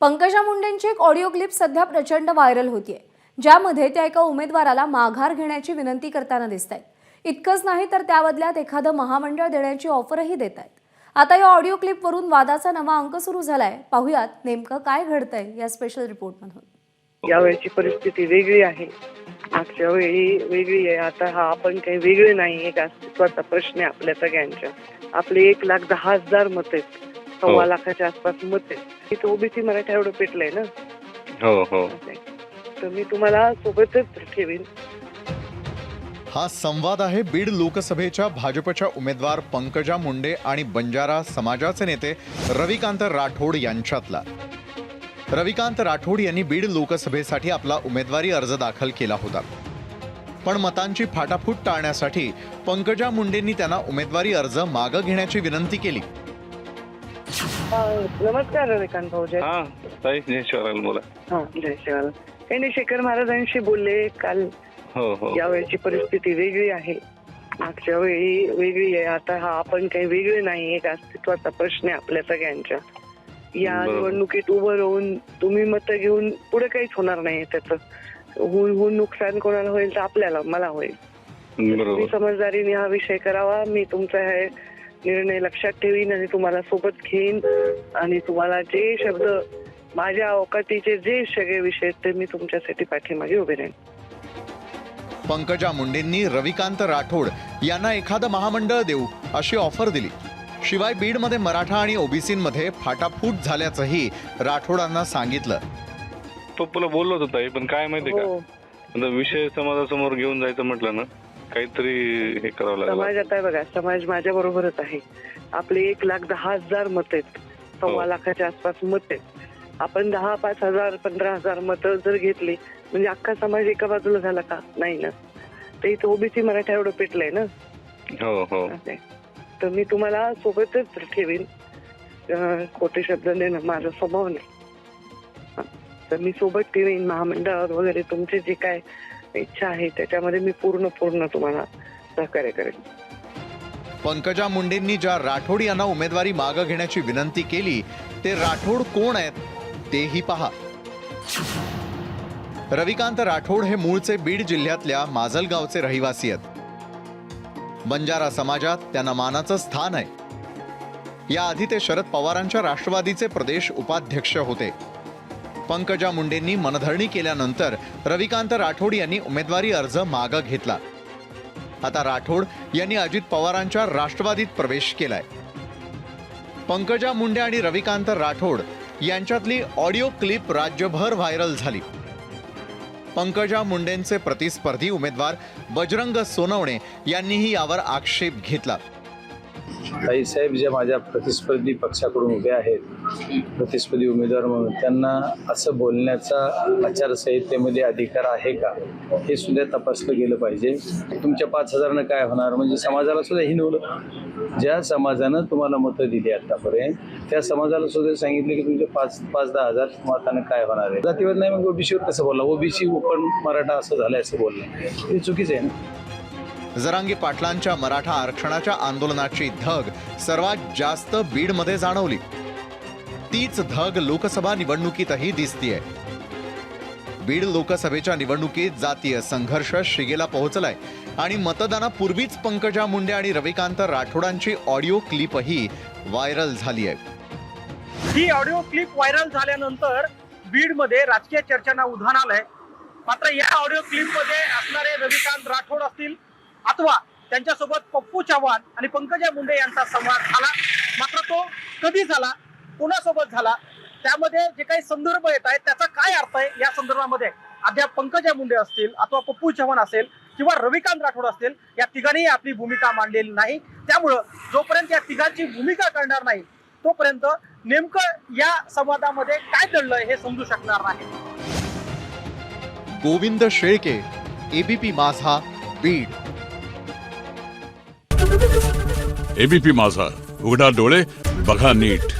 पंकजा मुंडेंची एक audio clip सध्या प्रचंड व्हायरल होतीये, ज्यामध्ये त्या एका उमेदवाराला माघार घेण्याची विनंती करताना दिसतायत. इतकंच नाही तर त्या बदल्यात एखादं महामंडळ देण्याची ऑफरही देत आहेत. आता या ऑडिओ क्लिपवरून वादाचा नवा अंक सुरू झालाय. पाहूयात नेमकं काय घडतंय या स्पेशल रिपोर्टमधून. यावेळची परिस्थिती वेगळी आहे, मागच्या वेळी वेगळी आहे. आता हा आपण काही वेगळे नाही, एक अस्तित्वाचा प्रश्न आहे आपल्या सगळ्यांच्या. आपले 1,10,000 मत आहेत, 1.25 लाखाच्या आसपास मत आहेत. इथं ओबीसी मराठा एवढं पेटलंय ना. हो. तर मी तुम्हाला सोबतच ठेवीन. हा संवाद आहे बीड लोकसभेच्या भाजपच्या उमेदवार पंकजा मुंडे आणि बंजारा समाजाचे नेते रविकांत राठोड यांच्यातला. रविकांत राठोड यांनी बीड लोकसभेसाठी आपला उमेदवारी अर्ज दाखल केला होता, पण मतांची फाटाफूट टाळण्यासाठी पंकजा मुंडेंनी त्यांना उमेदवारी अर्ज मागे घेण्याची विनंती केली. नमस्कार रविकांत भाऊजी. जय शिवराल बोला. जय शिवराल. काही नाही, शेखर महाराजांशी बोलले काल. यावेळची परिस्थिती वेगळी आहे, मागच्या वेळी वेगळी आहे. आता हा आपण काही वेगळे नाही, एक अस्तित्वाचा प्रश्न आहे आपल्या सगळ्यांच्या. या निवडणुकीत उभं राहून तुम्ही मतं घेऊन पुढे काहीच होणार नाही. त्याचं होऊन नुकसान कोणाला होईल तर आपल्याला, मला होईल. तुम्ही समजदारीने हा विषय करावा. मी तुमचा हे निर्णय लक्षात ठेवीन आणि तुम्हाला सोबत घेईन आणि तुम्हाला जे शब्द माझ्या अवकाटीचे जे सगळे विषय आहेत ते मी तुमच्यासाठी पाठीमागे उभे राहीन. पंकजा मुंडेंनी रविकांत राठोड यांना एखादं महामंडळ देऊ अशी ऑफर दिली. शिवाय बीडमध्ये मराठा आणि ओबीसींमध्ये फाटाफूट झाल्याचंही राठोडांना सांगितलं. पप्पूला बोललो होतो ताई, पण काय माहिती का, विषय समाजासमोर घेऊन जायचं म्हटलं ना, काहीतरी हे करावं लागलं. समाज आता बघा, समाज माझ्या बरोबरच आहे. आपले 1,10,000 मत आहेत, 1.25 लाखाच्या आसपास मत आहेत. आपण 10, 5,000, 15,000 मतं जर घेतली म्हणजे अख्खा समाज एका बाजूला झाला का? नाही ना. तर इथं ओबीसी मराठा एवढं पेटलंय ना. हो. तर मी तुम्हाला सोबतच ठेवीन. खोटे शब्द देणं माझा स्वभाव नाही. तर मी सोबत ठेवीन. महामंडळावर वगैरे तुमचे जे काय इच्छा आहे त्याच्यामध्ये मी पूर्ण तुम्हाला सहकार्य करेन. पंकजा मुंडेंनी ज्या राठोड यांना उमेदवारी मागे घेण्याची विनंती केली ते राठोड कोण आहेत तेही पहा. रविकांत राठोड हे मूळचे बीड जिल्ह्यातल्या माजलगावचे रहिवासी आहेत. बंजारा समाजात त्यांना मानाचं स्थान आहे. याआधी ते शरद पवारांच्या राष्ट्रवादीचे प्रदेश उपाध्यक्ष होते. पंकजा मुंडेंनी मनधरणी केल्यानंतर रविकांत राठोड यांनी उमेदवारी अर्ज मागे घेतला. आता राठोड यांनी अजित पवारांच्या राष्ट्रवादीत प्रवेश केलाय. पंकजा मुंडे आणि रविकांत राठोड यांच्यातली ऑडिओ क्लिप राज्यभर व्हायरल झाली. पंकजा मुंडेंचे प्रतिस्पर्धी उमेदवार बजरंग सोनवणे यांनीही यावर आक्षेप घेतला. ताईसाहेब ज्या माझ्या प्रतिस्पर्धी पक्षाकडून उभे आहेत, प्रतिस्पर्धी उमेदवार म्हणून, त्यांना असं बोलण्याचा आचारसंहितेमध्ये अधिकार आहे का हे सुद्धा तपासलं गेलं पाहिजे. तुमच्या 5,000नं काय होणार, म्हणजे समाजाला सुद्धा हिनवलं. ज्या समाजानं तुम्हाला मतं दिली आतापर्यंत त्या समाजाला सुद्धा सांगितलं की तुमच्या 5-10 हजार मतानं काय होणार आहे. जातीवर नाही, मग ओबीसीवर कसं बोलला, ओबीसी पण मराठा असं झालंय असं बोलणं हे चुकीचं आहे ना. जरांगे पाटलांच्या मराठा आरक्षणाच्या आंदोलनाची धग सर्वात जास्त बीडमध्ये जाणवली. तीच धग लोकसभा निवडणुकीतही दिसतीये. बीड लोकसभेच्या निवडणुकीत जातीय संघर्ष शिगेला पोहोचलाय आणि मतदानापूर्वीच पंकजा मुंडे आणि रविकांत राठोडांची ऑडिओ क्लिपही व्हायरल झाली आहे. ही ऑडिओ क्लिप व्हायरल झाल्यानंतर बीडमध्ये राजकीय चर्चांना उधाण आलंय. मात्र या ऑडिओ क्लिपमध्ये असणारे रविकांत राठोड असतील अथवा त्यांच्यासोबत पप्पू चव्हाण आणि पंकजा मुंडे यांचा संवाद झाला. मात्र तो कधी झाला, कोणासोबत झाला, त्यामध्ये जे काही संदर्भ येत आहेत त्याचा काय अर्थ आहे या संदर्भामध्ये अद्याप पंकजा मुंडे असतील अथवा पप्पू चव्हाण असेल किंवा रविकांत राठोड असतील, या तिघांनीही आपली भूमिका मांडलेली नाही. त्यामुळं जोपर्यंत या तिघांची भूमिका कळणार नाही तोपर्यंत नेमकं या संवादामध्ये काय दडलंय हे समजू शकणार नाही. गोविंद शेळके, एबीपी माझा, बीड. एबीपी माझा, उघडा डोळे बघा नीट.